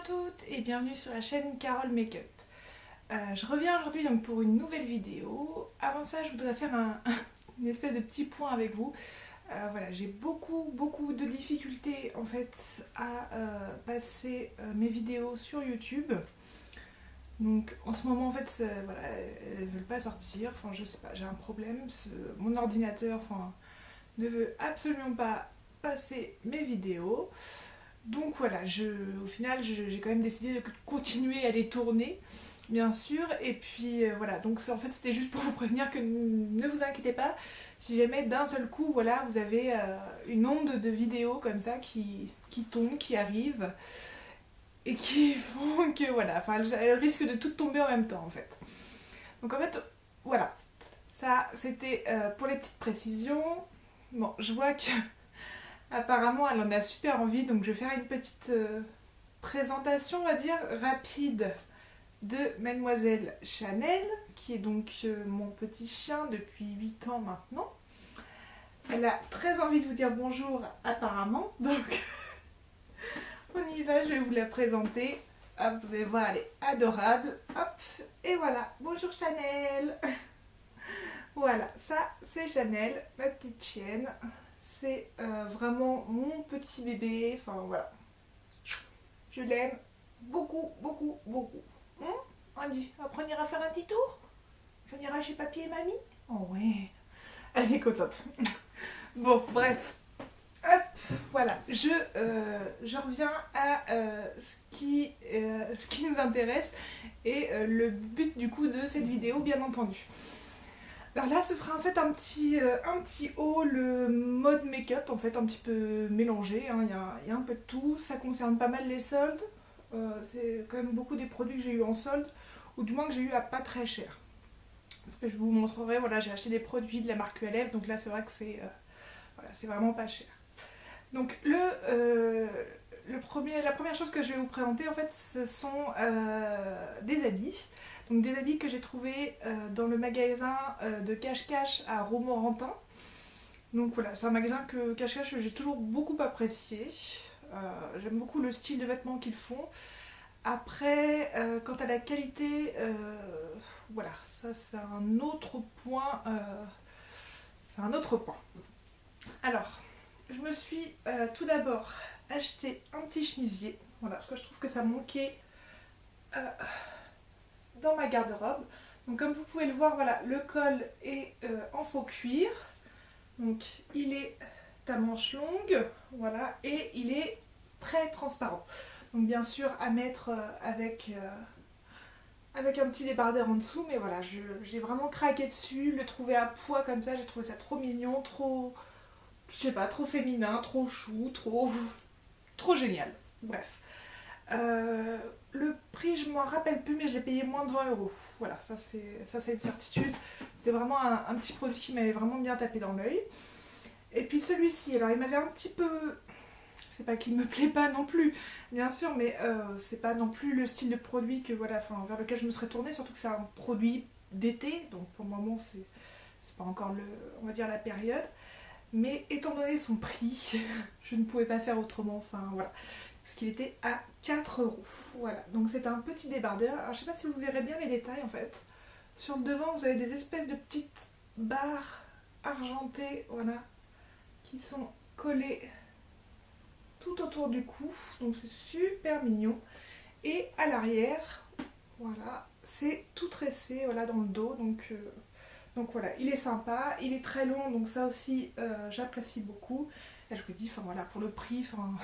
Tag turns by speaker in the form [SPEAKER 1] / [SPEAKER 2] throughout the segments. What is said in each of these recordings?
[SPEAKER 1] toutes et bienvenue sur la chaîne Carole Makeup. Je reviens aujourd'hui donc pour une nouvelle vidéo. Avant ça, je voudrais faire une espèce de petit point avec vous. Voilà, j'ai beaucoup de difficultés en fait à passer mes vidéos sur YouTube. Donc en ce moment en fait, voilà, elles ne veulent pas sortir. Enfin, je sais pas, j'ai un problème. Mon ordinateur, enfin, ne veut absolument pas passer mes vidéos. Donc voilà, au final, j'ai quand même décidé de continuer à les tourner, bien sûr. Et puis voilà, donc en fait, c'était juste pour vous prévenir que ne vous inquiétez pas. Si jamais d'un seul coup, voilà, vous avez une onde de vidéos comme ça qui tombent, qui arrivent, et qui font que voilà, enfin, elles risquent de toutes tomber en même temps, en fait. Donc en fait, voilà, ça, c'était pour les petites précisions. Bon, je vois que apparemment, elle en a super envie, donc je vais faire une petite présentation, on va dire, rapide de Mademoiselle Chanel, qui est donc mon petit chien depuis 8 ans maintenant. Elle a très envie de vous dire bonjour, apparemment, donc on y va, je vais vous la présenter. Hop, vous allez voir, elle est adorable. Hop, et voilà, bonjour Chanel. Voilà, ça c'est Chanel, ma petite chienne. C'est vraiment mon petit bébé, enfin voilà. Je l'aime beaucoup. On dit, après on ira faire un petit tour. On ira chez papy et mamie. Oh ouais, elle est contente. Bon, bref. Hop, voilà. Je reviens à ce qui nous intéresse et le but du coup de cette vidéo, bien entendu. Alors là, ce sera en fait un petit haul mode make-up, en fait, un petit peu mélangé, hein. Il y a un peu de tout. Ça concerne pas mal les soldes. C'est quand même beaucoup des produits que j'ai eu en solde, ou du moins que j'ai eu à pas très cher. Parce que je vous montrerai, voilà, j'ai acheté des produits de la marque ULF, donc là c'est vrai que voilà, c'est vraiment pas cher. Donc la première chose que je vais vous présenter, en fait, ce sont des habits. Donc des habits que j'ai trouvés dans le magasin de Cache-Cache à Romorantin. Donc voilà, c'est un magasin que Cache-Cache j'ai toujours beaucoup apprécié. J'aime beaucoup le style de vêtements qu'ils font. Après, quant à la qualité, voilà, ça c'est un autre point. C'est un autre point. Alors, je me suis tout d'abord acheté un petit chemisier. Voilà, parce que je trouve que ça manquait dans ma garde-robe. Donc comme vous pouvez le voir, voilà, le col est en faux cuir. Donc il est à manches longues, voilà, et il est très transparent. Donc bien sûr à mettre avec un petit débardeur en dessous, mais voilà, j'ai vraiment craqué dessus, le trouver à poids comme ça, j'ai trouvé ça trop mignon, trop, je sais pas, trop féminin, trop chou, trop génial. Bref. Le prix, je m'en rappelle plus, mais je l'ai payé moins de 20 €. Voilà, ça c'est une certitude. C'était vraiment un petit produit qui m'avait vraiment bien tapé dans l'œil. Et puis celui-ci, alors il m'avait un petit peu... C'est pas qu'il me plaît pas non plus, bien sûr, mais c'est pas non plus le style de produit que voilà, enfin, vers lequel je me serais tournée, surtout que c'est un produit d'été, donc pour le moment c'est pas encore on va dire la période. Mais étant donné son prix, je ne pouvais pas faire autrement, enfin voilà. Parce qu'il était à 4 €. Voilà, donc c'est un petit débardeur. Alors je sais pas si vous verrez bien les détails en fait. Sur le devant, vous avez des espèces de petites barres argentées, voilà, qui sont collées tout autour du cou. Donc c'est super mignon. Et à l'arrière, voilà, c'est tout tressé, voilà, dans le dos. Donc voilà, il est sympa, il est très long, donc ça aussi j'apprécie beaucoup. Et je vous dis, enfin voilà, pour le prix, enfin,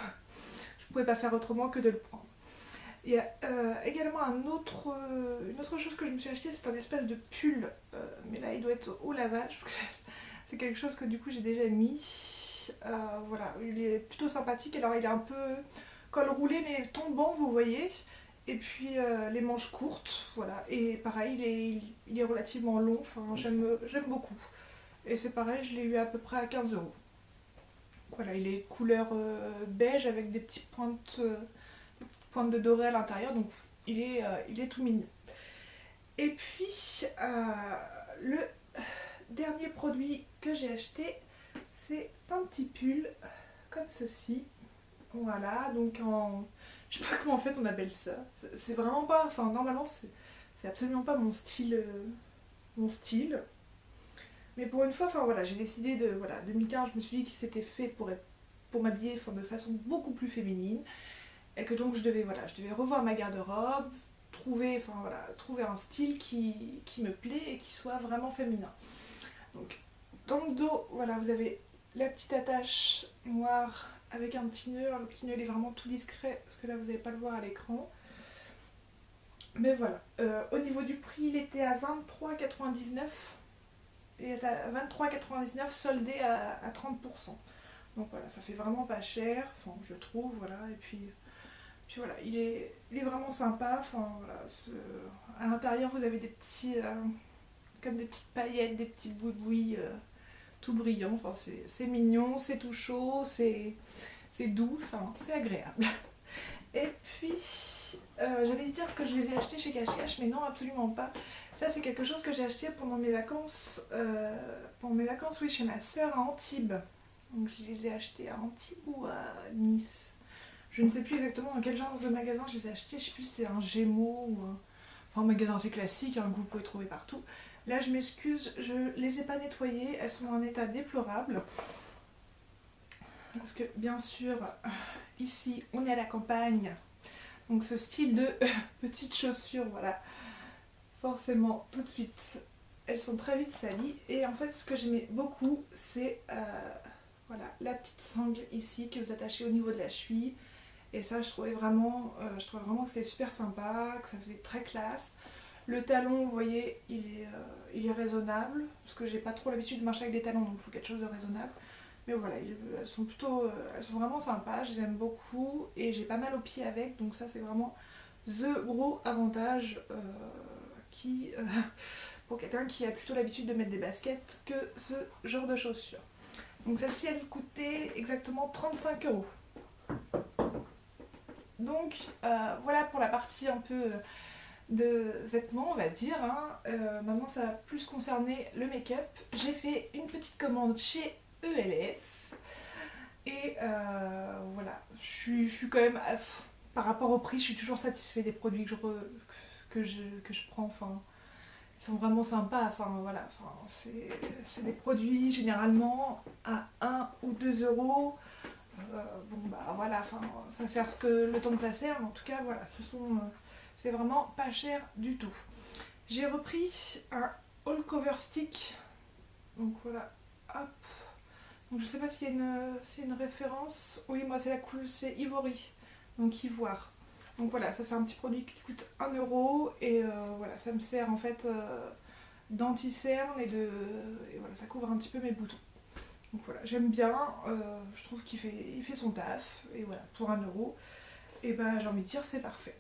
[SPEAKER 1] je pouvais pas faire autrement que de le prendre. Il y a également une autre chose que je me suis acheté, c'est un espèce de pull, mais là il doit être au lavage, c'est quelque chose que du coup j'ai déjà mis. Voilà, il est plutôt sympathique, alors il est un peu col roulé mais tombant, vous voyez. Et puis les manches courtes, voilà, et pareil, il est relativement long, enfin j'aime beaucoup. Et c'est pareil, je l'ai eu à peu près à 15 €. Voilà, il est couleur beige avec des petites pointes de doré à l'intérieur, donc il est tout mignon. Et puis le dernier produit que j'ai acheté, c'est un petit pull comme ceci. Voilà, donc Je sais pas comment en fait on appelle ça. C'est vraiment pas, enfin normalement c'est absolument pas mon style, Mais pour une fois, enfin voilà, j'ai décidé de, voilà, 2015, je me suis dit que c'était fait pour m'habiller de façon beaucoup plus féminine et que donc je devais revoir ma garde-robe, trouver un style qui me plaît et qui soit vraiment féminin. Donc dans le dos, voilà, vous avez la petite attache noire avec un petit nœud. Alors, le petit nœud il est vraiment tout discret parce que là vous n'allez pas le voir à l'écran. Mais voilà, au niveau du prix, il était à 23,99. Il est à 23,99 soldé à 30%. Donc voilà, ça fait vraiment pas cher, enfin je trouve, voilà. Et puis voilà, il est vraiment sympa. Enfin voilà, à l'intérieur vous avez des petits, comme des petites paillettes, des petits boui-boui tout brillants. Enfin c'est mignon, c'est tout chaud, c'est doux, enfin c'est agréable. Et puis j'allais dire que je les ai achetés chez Cash, mais non, absolument pas. Ça c'est quelque chose que j'ai acheté pendant mes vacances, oui, chez ma soeur à Antibes. Donc je les ai achetés à Antibes ou à Nice. Je ne sais plus exactement dans quel genre de magasin je les ai achetés. Je sais plus si c'est un Gémeaux ou un magasin assez classique, hein, que vous pouvez trouver partout. Là je m'excuse, je les ai pas nettoyées, elles sont en état déplorable. Parce que bien sûr, ici on est à la campagne. Donc ce style de petites chaussures, voilà, forcément tout de suite elles sont très vite salies. Et en fait ce que j'aimais beaucoup c'est voilà, la petite sangle ici que vous attachez au niveau de la cheville. Et ça je trouvais vraiment que c'était super sympa, que ça faisait très classe. Le talon, vous voyez, il est raisonnable, parce que j'ai pas trop l'habitude de marcher avec des talons, donc il faut quelque chose de raisonnable. Mais voilà, elles sont vraiment sympas, je les aime beaucoup et j'ai pas mal aux pieds avec, donc ça c'est vraiment the gros avantage pour quelqu'un qui a plutôt l'habitude de mettre des baskets que ce genre de chaussures. Donc celle-ci elle coûtait exactement 35 €. Donc voilà pour la partie un peu de vêtements on va dire, hein. Maintenant ça va plus concerner le make-up. J'ai fait une petite commande chez ELF et voilà, je suis quand même, par rapport au prix, je suis toujours satisfait des produits que je prends. Enfin, ils sont vraiment sympas. Enfin voilà, c'est des produits généralement à 1 ou 2 €. Bon bah voilà, enfin, ça sert le temps que ça sert, mais en tout cas voilà, c'est vraiment pas cher du tout. J'ai repris un all cover stick, donc voilà, hop. Donc je sais pas s'il y a une référence. Oui, moi c'est la couleur, c'est Ivory, donc ivoire. Donc voilà, ça c'est un petit produit qui coûte 1 € et voilà, ça me sert en fait d'anti-cerne et voilà, ça couvre un petit peu mes boutons. Donc voilà, j'aime bien, je trouve qu'il fait son taf, et voilà, pour 1 €, et bah j'ai envie de dire c'est parfait.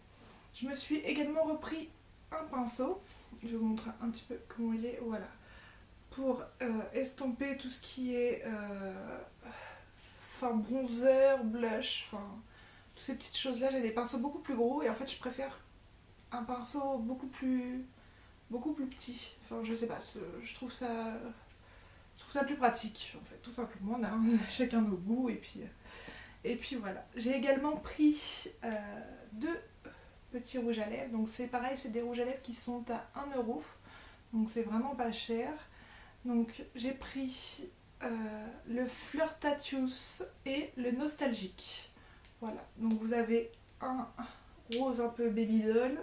[SPEAKER 1] Je me suis également repris un pinceau, je vais vous montrer un petit peu comment il est, voilà, pour estomper tout ce qui est bronzer, blush, toutes ces petites choses là. J'ai des pinceaux beaucoup plus gros et en fait je préfère un pinceau beaucoup plus petit, enfin je sais pas, je trouve ça plus pratique en fait, tout simplement. On a chacun nos goûts et puis voilà. J'ai également pris 2 petits rouges à lèvres, donc c'est pareil, c'est des rouges à lèvres qui sont à 1 €, donc c'est vraiment pas cher. Donc j'ai pris le Flirtatious et le Nostalgique. Voilà, donc vous avez un rose un peu baby doll,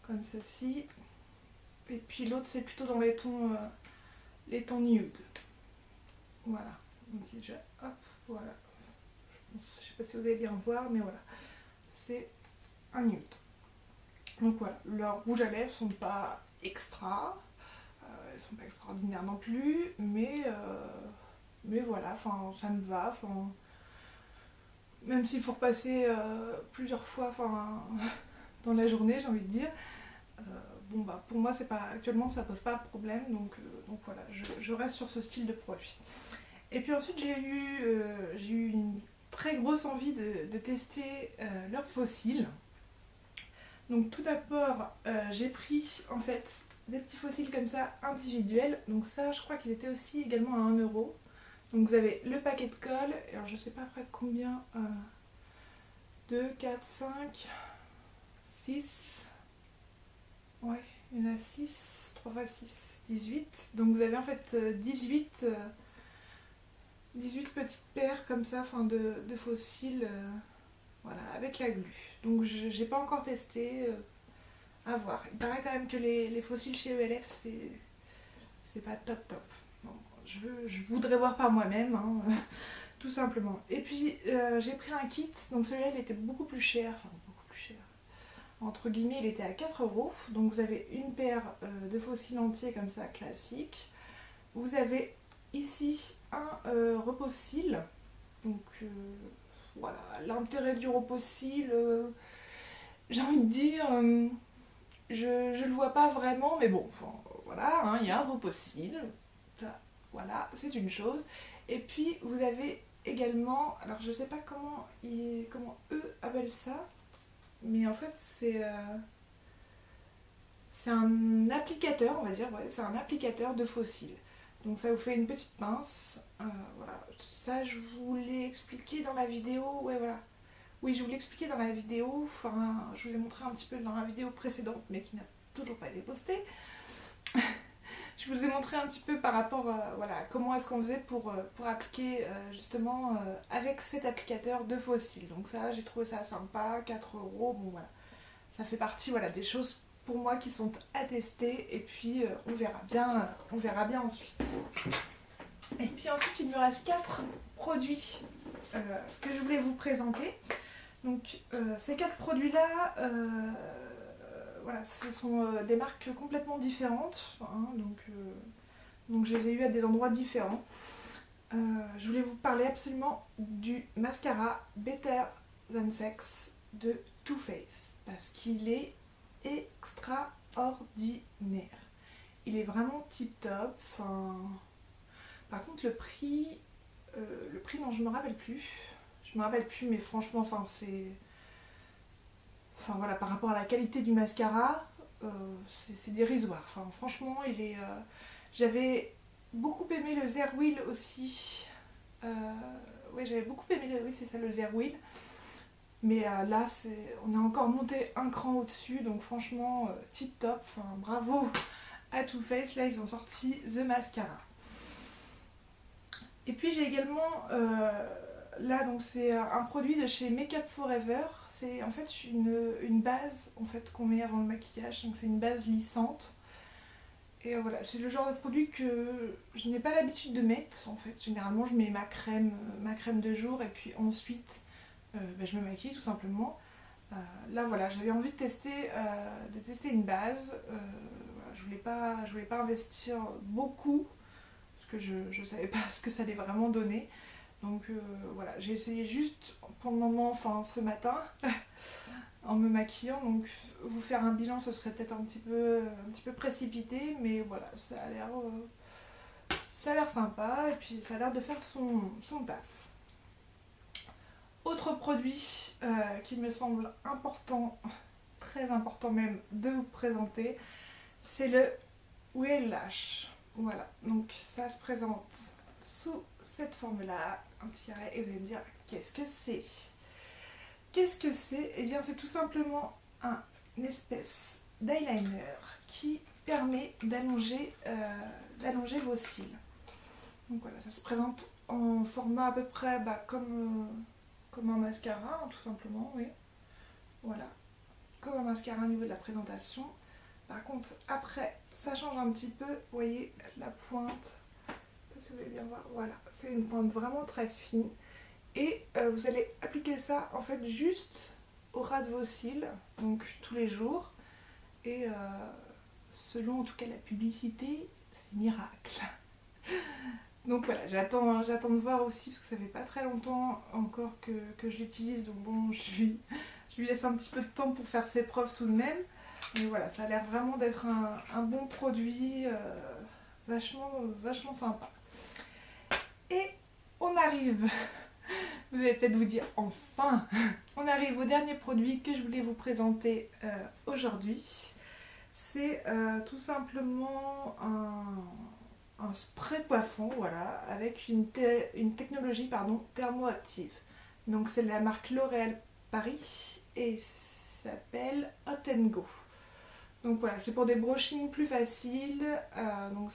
[SPEAKER 1] comme ceci, et puis l'autre c'est plutôt dans les tons nude. Voilà, donc déjà, hop, voilà. Je sais pas si vous allez bien voir, mais voilà, c'est un nude. Donc voilà, leurs rouges à lèvres sont pas extra, elles sont pas extraordinaires non plus, mais voilà, enfin ça me va, même s'il faut repasser plusieurs fois dans la journée, j'ai envie de dire. Bon bah pour moi c'est pas, actuellement ça pose pas de problème, donc voilà, je reste sur ce style de produit. Et puis ensuite j'ai eu une très grosse envie de tester leurs fossiles. Donc tout d'abord j'ai pris en fait des petits fossiles comme ça individuels, donc ça je crois qu'ils étaient aussi également à 1 €. Donc vous avez le paquet de colle, alors je sais pas après combien 2, 4, 5, 6. Ouais, il y en a 6, 3 fois 6, 18. Donc vous avez en fait 18 petites paires comme ça, enfin de fossiles, voilà, avec la glu. Donc j'ai pas encore testé, à voir. Il paraît quand même que les fossiles chez ELF c'est pas top top. Bon, je voudrais voir par moi-même, hein, tout simplement. Et puis j'ai pris un kit, donc celui-là il était beaucoup plus cher, enfin beaucoup plus cher. Entre guillemets, il était à 4 €. Donc vous avez une paire de fossiles entiers comme ça, classique. Vous avez ici un repos-cils. Donc voilà, l'intérêt du repos-cils, j'ai envie de dire, je le vois pas vraiment, mais bon, enfin, voilà, hein, il y a un repos-cils. Voilà, c'est une chose. Et puis vous avez également, alors je sais pas comment eux appellent ça, mais en fait c'est un applicateur, on va dire, ouais, c'est un applicateur de fossiles. Donc ça vous fait une petite pince, voilà. Ça je vous l'ai expliqué dans la vidéo, ouais voilà. Oui, je vous l'ai expliqué dans la vidéo, enfin je vous ai montré un petit peu dans la vidéo précédente, mais qui n'a toujours pas été postée. Je vous ai montré un petit peu par rapport voilà, comment est-ce qu'on faisait pour appliquer justement avec cet applicateur de fossiles. Donc ça, j'ai trouvé ça sympa, 4 €, bon voilà. Ça fait partie, voilà, des choses pour moi qui sont à tester, et puis on verra bien ensuite. Et puis ensuite, il me reste 4 produits que je voulais vous présenter. Donc ces 4 produits-là, voilà, ce sont des marques complètement différentes, hein, donc je les ai eus à des endroits différents. Je voulais vous parler absolument du mascara Better Than Sex de Too Faced, parce qu'il est extraordinaire. Il est vraiment tip top. Enfin, par contre, le prix non, je me rappelle plus. Je me rappelle plus, mais franchement, enfin, c'est. Enfin voilà, par rapport à la qualité du mascara, c'est dérisoire. Enfin, franchement, il est. J'avais beaucoup aimé le Zerwheel aussi. Ouais, j'avais beaucoup aimé oui, c'est ça, le Zerwheel. Mais là, on a encore monté un cran au-dessus, donc franchement, tip top. Enfin, bravo à Too Faced. Là, ils ont sorti The Mascara. Et puis j'ai également, là, donc c'est un produit de chez Make Up Forever. C'est en fait une base en fait, qu'on met avant le maquillage, donc c'est une base lissante. Et voilà, c'est le genre de produit que je n'ai pas l'habitude de mettre en fait. Généralement, je mets ma crème de jour, et puis ensuite je me maquille tout simplement. Là voilà, j'avais envie de tester une base. Voilà, je voulais pas investir beaucoup, parce que je ne savais pas ce que ça allait vraiment donner. Donc voilà, j'ai essayé juste pour le moment, enfin ce matin, en me maquillant. Donc vous faire un bilan, ce serait peut-être un petit peu précipité, mais voilà, ça a l'air sympa, et puis ça a l'air de faire son taf. Autre produit qui me semble important, très important même, de vous présenter, c'est le Real Lash. Voilà, donc ça se présente sous cette forme-là, un petit carré, et vous allez me dire, qu'est-ce que c'est? Qu'est-ce que c'est? Eh bien, c'est tout simplement une espèce d'eyeliner qui permet d'allonger vos cils. Donc voilà, ça se présente en format à peu près comme un mascara, hein, tout simplement, oui. Voilà, comme un mascara au niveau de la présentation. Par contre, après, ça change un petit peu. Vous voyez la pointe, si vous allez bien voir, voilà, c'est une pointe vraiment très fine. Et vous allez appliquer ça en fait juste au ras de vos cils, donc tous les jours. Et selon en tout cas la publicité, c'est miracle. Donc voilà, j'attends de voir aussi, parce que ça fait pas très longtemps encore que je l'utilise, donc bon, je lui laisse un petit peu de temps pour faire ses preuves tout de même. Mais voilà, ça a l'air vraiment d'être un bon produit, vachement sympa. Et on arrive, vous allez peut-être vous dire enfin, on arrive au dernier produit que je voulais vous présenter aujourd'hui. C'est tout simplement un spray coiffant, voilà, avec une technologie thermoactive. Donc c'est de la marque L'Oréal
[SPEAKER 2] Paris et s'appelle Hot & Go. Donc voilà, c'est pour des brushings plus faciles. Donc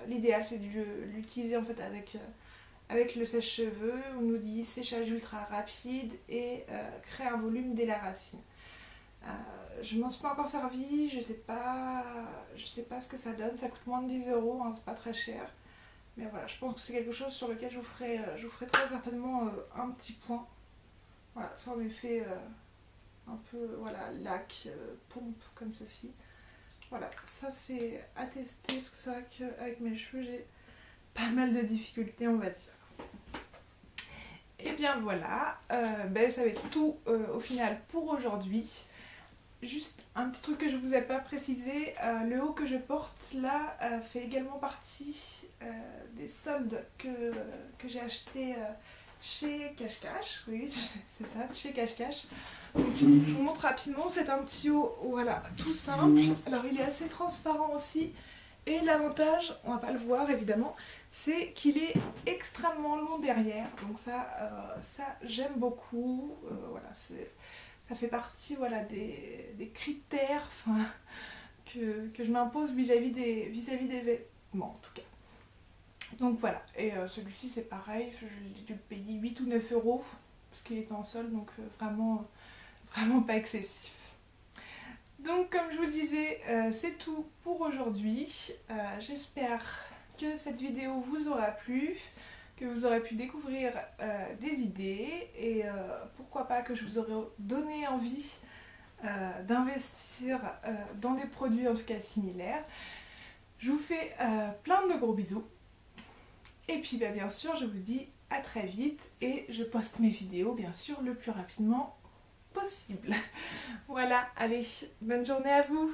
[SPEAKER 2] l'idéal, c'est de l'utiliser en fait avec le sèche-cheveux. On nous dit séchage ultra rapide et créer un volume dès la racine. Je m'en suis pas encore servi, je sais pas ce que ça donne. Ça coûte moins de 10 €, hein, c'est pas très cher. Mais voilà, je pense que c'est quelque chose sur lequel je vous ferai très certainement un petit point. Voilà, ça en effet un peu voilà, lac, pompe comme ceci. Voilà, ça c'est à tester parce que c'est vrai qu'avec mes cheveux j'ai pas mal de difficultés, on va dire. Et bien voilà, ça va être tout au final pour aujourd'hui. Juste un petit truc que je vous ai pas précisé, le haut que je porte là fait également partie des soldes que j'ai acheté chez Cache Cache. Oui, c'est ça, chez Cache Cache. Donc, je vous montre rapidement, c'est un petit haut, voilà, tout simple. Alors il est assez transparent aussi. Et l'avantage, on va pas le voir évidemment, c'est qu'il est extrêmement long derrière. Donc ça j'aime beaucoup. Voilà, ça fait partie voilà, des critères que je m'impose vis-à-vis des vêtements en tout cas. Donc voilà, et celui-ci c'est pareil, j'ai dû le payer 8 ou 9 € parce qu'il était en solde, donc vraiment pas excessif. Donc comme je vous disais, c'est tout pour aujourd'hui. J'espère que cette vidéo vous aura plu, que vous aurez pu découvrir des idées et pourquoi pas que je vous aurai donné envie d'investir dans des produits en tout cas similaires. Je vous fais plein de gros bisous et puis bien sûr je vous dis à très vite et je poste mes vidéos bien sûr le plus rapidement possible. Voilà, allez, bonne journée à vous!